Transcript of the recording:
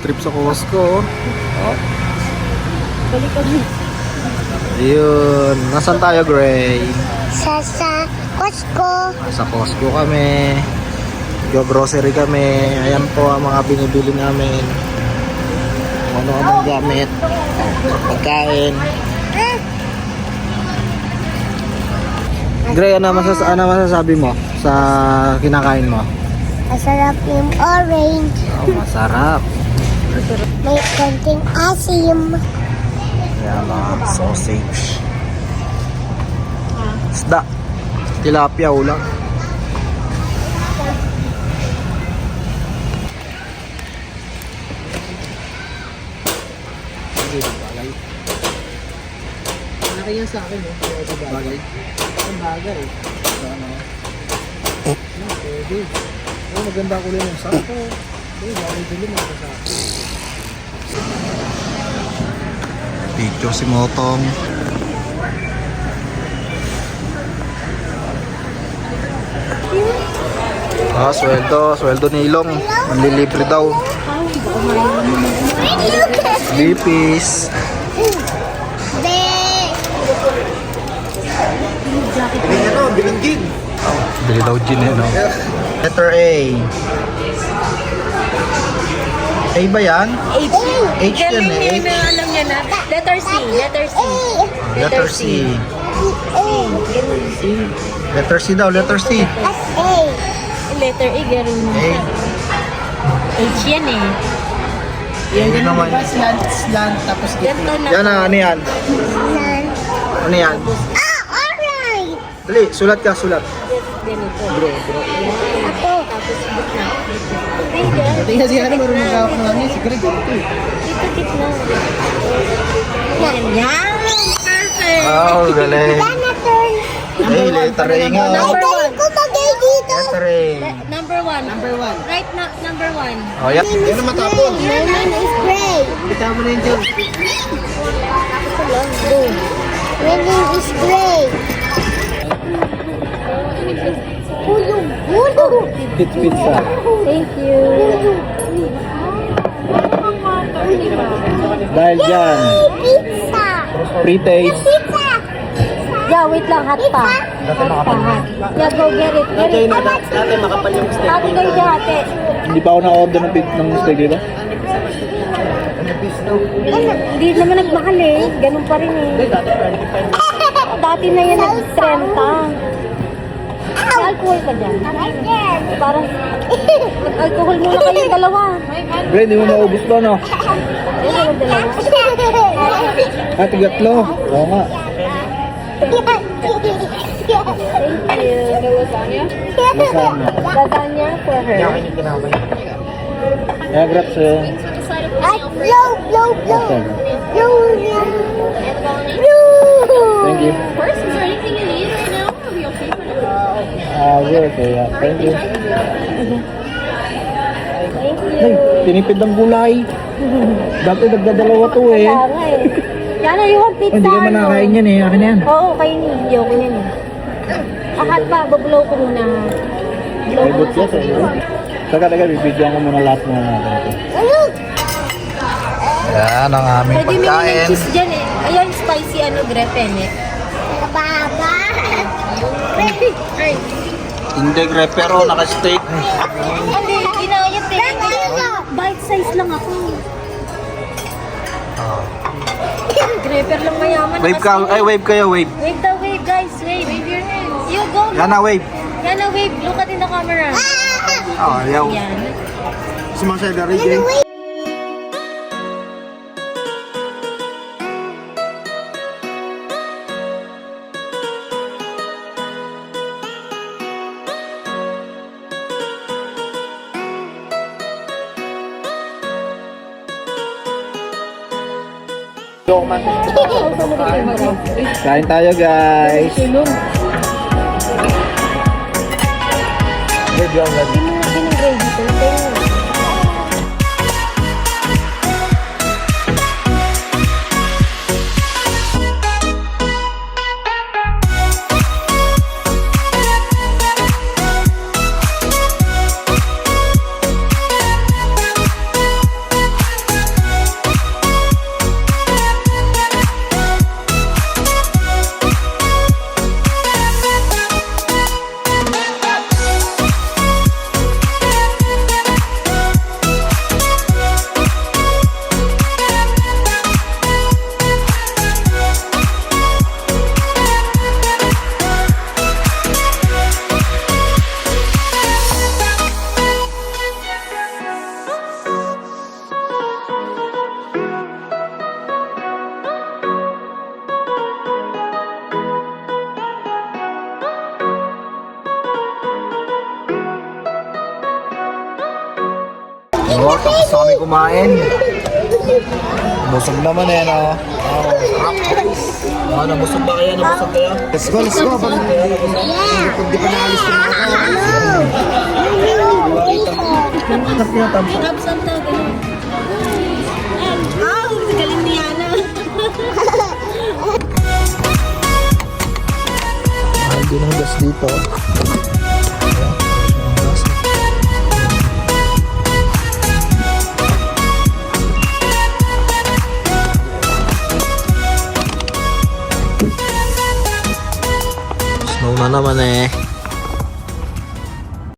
trip sa Costco. Oh. Balik kami. Yun. Nasaan tayo, Gray? Sa Costco. Sa Costco kami. Grocery kami. Ayan po ang mga binibili namin. Ano-anong gamit. Pagkain. Gray, ano masasabi mo sa kinakain mo? Masarap yung orange. Oh, masarap. May konting asim. Ayan, mga sausage. Isda. Tilapia, ulam. Malaki yan sa akin, bagay. Ang bagay. Pwede. Oh, maganda ko lang yung sakto. Bagay din mo sa akin. Picture si Motong. Sweldo ni Ilong. Manlilibre daw. Bipis. Biling gig. Bili daw gin eh, no? Letter A. A ba yan? H. H yan eh. H. Alam niya na. Letter C. Letter C. Letter C. Letter C daw, letter C. S-A. Letter A, garo na A. siya. H yan eh. Yan Hindi naman. Slant, tapos Ganito na. Yan na, ano yan? Nan. Ano yan? Alright. Dali, sulat ka, sulat. Ganito. Ako. Tapos gitna. Hindi, Tingnan siya ano, marunong magkawak na lang yan. Si Greg, ganito eh. dito gitna. Yan. Yan. Perfect. Oh, galing. Yana turn. Hey, letter A nga. Number Turn one. ko magay dito. Letter A. Number one. Number one. Right na, number one. Oh, yan. Yan na matapon. My name is Gray. Bitaw mo na yun dyan. My name is Gray. Hulog. Pizza. Thank you. Dahil dyan, Pizza. pre-taste. Pizza. Yeah, wait lang. Hot pa. Hot pa, hot. Yeah, go get it. Get it. Dati makapal yung steak. Hati kayo dyan, hati. Hindi pa ako na-order ng steak dito. Hindi naman nagmahal eh. Ganun pa rin eh. Dati na yan nag-30. May alcohol ka dyan. Parang mag-alcohol muna kayong dalawa. Bro, hindi mo maubos ba, no? Yan naman dalawa. At gatlo. Oo nga. Thank you. Lasagna. Lasagna for her. Yeah, grab sa'yo. Ay, blow, blow, blow. Okay. Blow, blow. Thank you. First, is there anything you need right now? Are we okay for now? We're okay. Yeah. Thank you. Thank you. Ay, tinipid ng gulay. Dati nagdadalawa to eh. Kaya nga eh. Yana, you want pizza? Hindi ka man nakakain yan eh. Akin yan. Oo, kainin. Ayoko yan eh. Akat pa, bablow ko muna. Blow May ko but na yes eh. Saka bibidyoan ko muna lahat muna natin. Yan ang aming Pwede may pagkain. cheese dyan eh. Ayan, spicy ano, grepene. Baba. Hindi grepero, naka-steak. Hindi, inayat eh. Bite size lang ako. Greper lang mayaman. Wave ka, ay wave kayo, wave. Wave the wave, guys. Wave. Wave your hands. You go. Yan na, wave. Yana, wave. Look at in the camera. Oh, yaw. Yan. Sumasay na rin eh. Kain tayo guys. Medyo ang ganda. Hindi mo natin ng gravy. Gusto kami kumain. Busog naman eh, no? Ano, busog ba kaya? Busog kaya? Let's go, let's go. Pag di pa naalis yung mga Grab Santa, ganun. Ah, galing ni Yana. Hindi ng gas dito. Snow na naman eh.